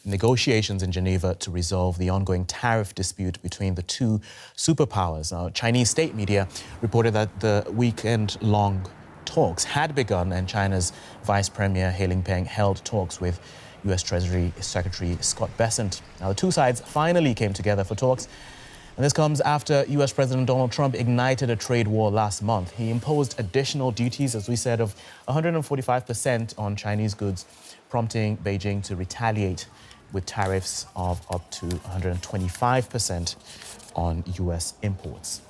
negotiations in Geneva to resolve the ongoing tariff dispute between the two superpowers. Now, Chinese state media reported that the weekend-long talks had begun, and China's Vice Premier Lipeng held talks with U.S. Treasury Secretary Scott Bessent. Now, the two sides finally came together for talks, and this comes after U.S. President Donald Trump ignited a trade war last month. He imposed additional duties, as we said, of 145% on Chinese goods, prompting Beijing to retaliate with tariffs of up to 125% on U.S. imports.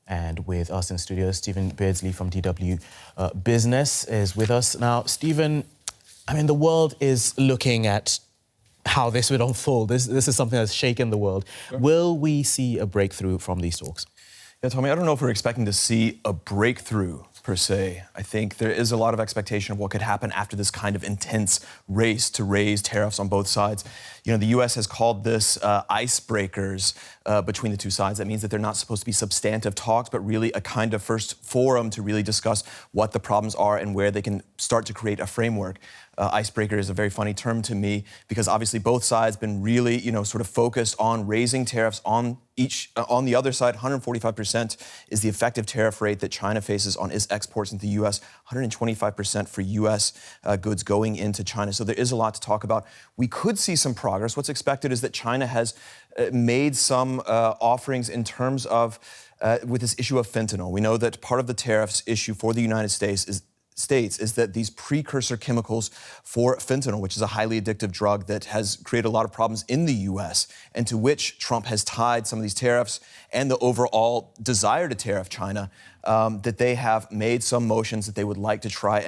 And with us in studio, Stephen Beardsley from DW Business is with us. Now, Stephen, I mean, the world is looking at how this would unfold. This is something that's shaken the world. Sure. Will we see a breakthrough from these talks? Yeah, Tommy, I don't know if we're expecting to see a breakthrough per se. I think there is a lot of expectation of what could happen after this kind of intense race to raise tariffs on both sides. You know, the U.S. has called this icebreakers between the two sides. That means that they're not supposed to be substantive talks, but really a kind of first forum to really discuss what the problems are and where they can start to create a framework. Icebreaker is a very funny term to me because obviously both sides have been really, sort of focused on raising tariffs on on the other side. 145% is the effective tariff rate that China faces on its exports into the U.S., 125% for U.S. Goods going into China. So there is a lot to talk about. We could see some progress. What's expected is that China has made some offerings in terms of with this issue of fentanyl. We know that part of the tariffs issue for the United States is that these precursor chemicals for fentanyl, which is a highly addictive drug that has created a lot of problems in the U.S., and to which Trump has tied some of these tariffs and the overall desire to tariff China, that they have made some motions that they would like to try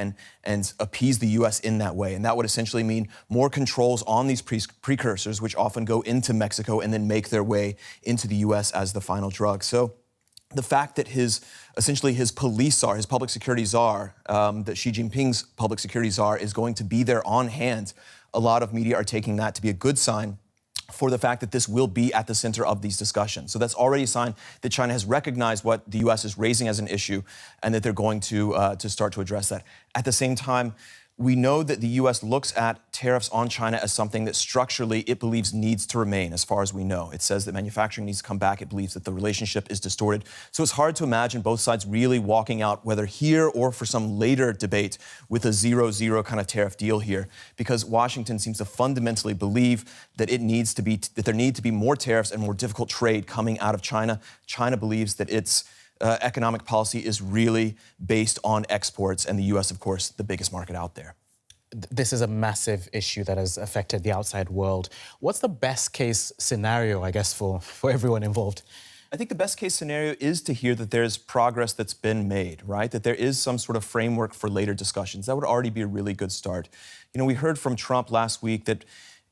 and appease the U.S. in that way. And that would essentially mean more controls on these precursors, which often go into Mexico and then make their way into the U.S. as the final drug. So the fact that essentially his police czar, his public security czar, that Xi Jinping's public security czar is going to be there on hand, a lot of media are taking that to be a good sign for the fact that this will be at the center of these discussions. So that's already a sign that China has recognized what the U.S. is raising as an issue and that they're going to start to address that. At the same time, we know that the U.S. looks at tariffs on China as something that structurally it believes needs to remain, as far as we know. It says that manufacturing needs to come back. It believes that the relationship is distorted. So it's hard to imagine both sides really walking out, whether here or for some later debate, with a 0-0 kind of tariff deal here, because Washington seems to fundamentally believe that there need to be more tariffs and more difficult trade coming out of China. China believes that its economic policy is really based on exports, and the U.S., of course, the biggest market out there. This is a massive issue that has affected the outside world. What's the best case scenario, I guess, for everyone involved? I think the best case scenario is to hear that there's progress that's been made, right? That there is some sort of framework for later discussions. That would already be a really good start. You know, we heard from Trump last week that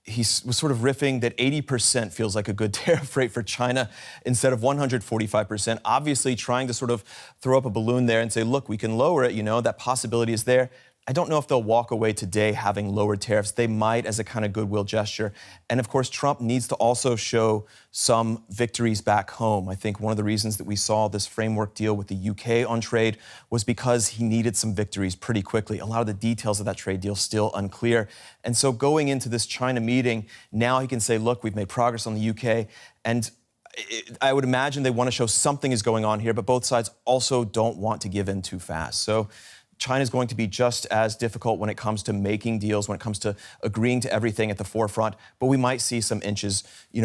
he was sort of riffing that 80% feels like a good tariff rate for China instead of 145%. Obviously trying to sort of throw up a balloon there and say, look, we can lower it, that possibility is there. I don't know if they'll walk away today having lowered tariffs. They might as a kind of goodwill gesture. And of course, Trump needs to also show some victories back home. I think one of the reasons that we saw this framework deal with the UK on trade was because he needed some victories pretty quickly. A lot of the details of that trade deal still unclear. And so going into this China meeting, now he can say, look, we've made progress on the UK. And I would imagine they want to show something is going on here, but both sides also don't want to give in too fast. So China is going to be just as difficult when it comes to making deals, when it comes to agreeing to everything at the forefront, but we might see some inches,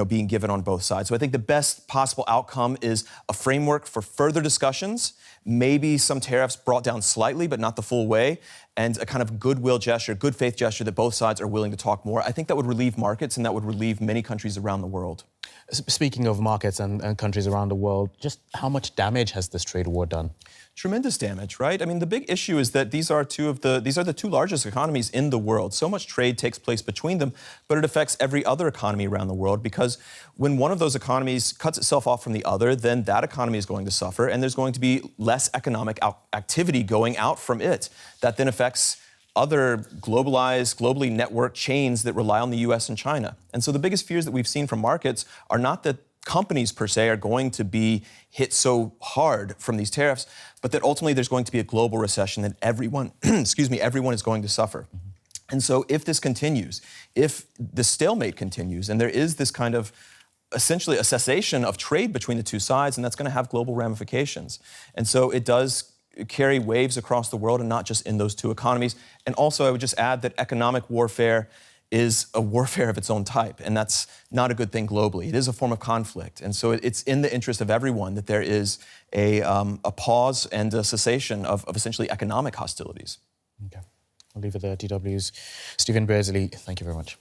being given on both sides. So I think the best possible outcome is a framework for further discussions, maybe some tariffs brought down slightly, but not the full way, and a kind of goodwill gesture, good faith gesture that both sides are willing to talk more. I think that would relieve markets and that would relieve many countries around the world. Speaking of markets and countries around the world, just how much damage has this trade war done? Tremendous damage, right? I mean, the big issue is that these are the two largest economies in the world. So much trade takes place between them, but it affects every other economy around the world because when one of those economies cuts itself off from the other, then that economy is going to suffer and there's going to be less economic activity going out from it. That then affects other globally networked chains that rely on the U.S. and China. And so the biggest fears that we've seen from markets are not that companies per se are going to be hit so hard from these tariffs, but that ultimately there's going to be a global recession that everyone, everyone is going to suffer. And so if this continues, if the stalemate continues, and there is this kind of essentially a cessation of trade between the two sides, and that's going to have global ramifications. And so it does carry waves across the world and not just in those two economies. And also I would just add that economic warfare is a warfare of its own type, and that's not a good thing globally. It is a form of conflict, and so it's in the interest of everyone that there is a pause and a cessation of essentially economic hostilities. Okay. I'll leave it there. DW's Stephen Beardsley, thank you very much.